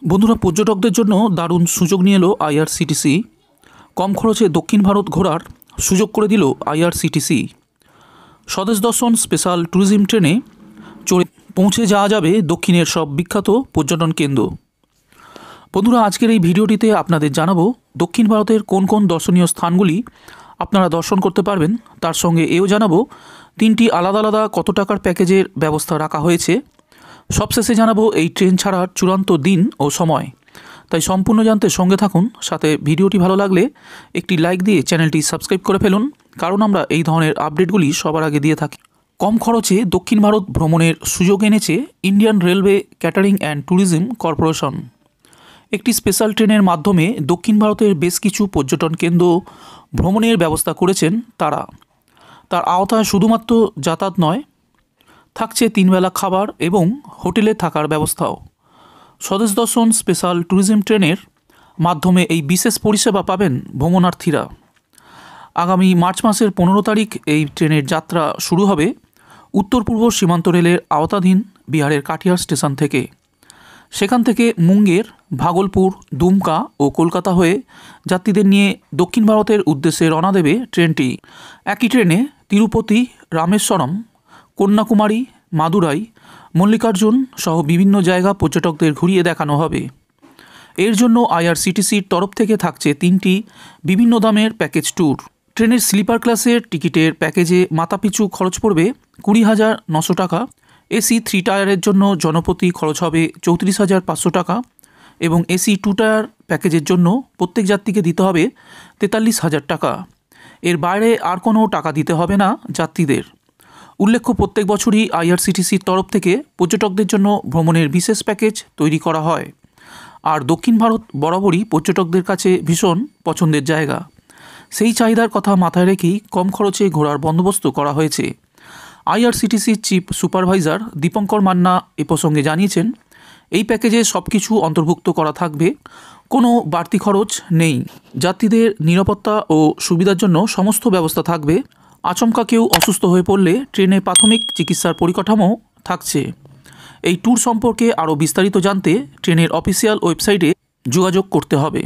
বন্ধুরা, পর্যটকদের জন্য দারুণ সুযোগ নিয়ে এলো আইআরসিটিসি। কম খরচে দক্ষিণ ভারত ঘোরার সুযোগ করে দিল আইআরসিটিসি। স্বদেশ দর্শন স্পেশাল ট্যুরিজম ট্রেনে চড়ে পৌঁছে যাওয়া যাবে দক্ষিণের সব বিখ্যাত পর্যটন কেন্দ্র। বন্ধুরা, আজকের এই ভিডিওটিতে আপনাদের জানাবো দক্ষিণ ভারতের কোন কোন দর্শনীয় স্থানগুলি আপনারা দর্শন করতে পারবেন। তার সঙ্গে এও জানাবো 3টি আলাদা আলাদা কত টাকার প্যাকেজের ব্যবস্থা রাখা হয়েছে। সবশেষে জানাবো এই ট্রেন ছাড়ার চূড়ান্ত দিন ও সময়। তাই সম্পূর্ণ জানতে সঙ্গে থাকুন। সাথে ভিডিওটি ভালো লাগলে একটি লাইক দিয়ে চ্যানেলটি সাবস্ক্রাইব করে ফেলুন, কারণ আমরা এই ধরনের আপডেটগুলি সবার আগে দিয়ে থাকি। কম খরচে দক্ষিণ ভারত ভ্রমণের সুযোগ এনেছে Indian railway catering and tourism corporation. একটি স্পেশাল ট্রেনের মাধ্যমে দক্ষিণ ভারতের বেশ কিছু পর্যটন কেন্দ্র ভ্রমণের ব্যবস্থা করেছেন তারা। তার আওতায় শুধুমাত্র যাতায়াত নয়, থাকছে 3 বেলা খাবার এবং হোটেলে থাকার ব্যবস্থাও। স্বদেশ দর্শন স্পেশাল ট্যুরিজম ট্রেনের মাধ্যমে এই বিশেষ পরিষেবা পাবেন ভ্রমণার্থীরা। আগামী মার্চ মাসের 15 তারিখ এই ট্রেনের যাত্রা শুরু হবে উত্তর পূর্ব সীমান্ত রেলের আওতাধীন বিহারের কাটিহার স্টেশন থেকে। সেখান থেকে মুঙ্গের, ভাগলপুর, দুমকা ও কলকাতা হয়ে যাত্রীদের নিয়ে দক্ষিণ ভারতের উদ্দেশ্যে রওনা দেবে ট্রেনটি। একই ট্রেনে তিরুপতি, রামেশ্বরম, কন্যাকুমারী, মাদুরাই, মল্লিকার্জুন সহ বিভিন্ন জায়গা পর্যটকদের ঘুরিয়ে দেখানো হবে। এর জন্য আইআরসিটিসির তরফ থেকে থাকছে 3টি বিভিন্ন দামের প্যাকেজ ট্যুর। ট্রেনের স্লিপার ক্লাসের টিকিটের প্যাকেজে মাথাপিছু খরচ পড়বে 20,900 টাকা। এসি 3 টায়ারের জন্য জনপ্রতি খরচ হবে 34,500 টাকা এবং এসি 2 টায়ার প্যাকেজের জন্য প্রত্যেক যাত্রীকে দিতে হবে 43,000 টাকা। এর বাইরে আর কোনো টাকা দিতে হবে না যাত্রীদের। উল্লেখ্য, প্রত্যেক বছরই আইআরসিটিসির তরফ থেকে পর্যটকদের জন্য ভ্রমণের বিশেষ প্যাকেজ তৈরি করা হয়। আর দক্ষিণ ভারত বরাবরই পর্যটকদের কাছে ভীষণ পছন্দের জায়গা। সেই চাহিদার কথা মাথায় রেখেই কম খরচে ঘোরার বন্দোবস্ত করা হয়েছে। আইআরসিটিসির চিফ সুপারভাইজার দীপঙ্কর মান্না এ প্রসঙ্গে জানিয়েছেন, এই প্যাকেজে সব কিছু অন্তর্ভুক্ত করা থাকবে, কোনো বাড়তি খরচ নেই। যাত্রীদের নিরাপত্তা ও সুবিধার জন্য সমস্ত ব্যবস্থা থাকবে। আচমকা কেউ অসুস্থ হয়ে পড়লে ট্রেনে প্রাথমিক চিকিৎসার পরিকাঠামো থাকছে। এই ট্যুর সম্পর্কে আরও বিস্তারিত জানতে ট্রেনের অফিসিয়াল ওয়েবসাইটে যোগাযোগ করতে হবে।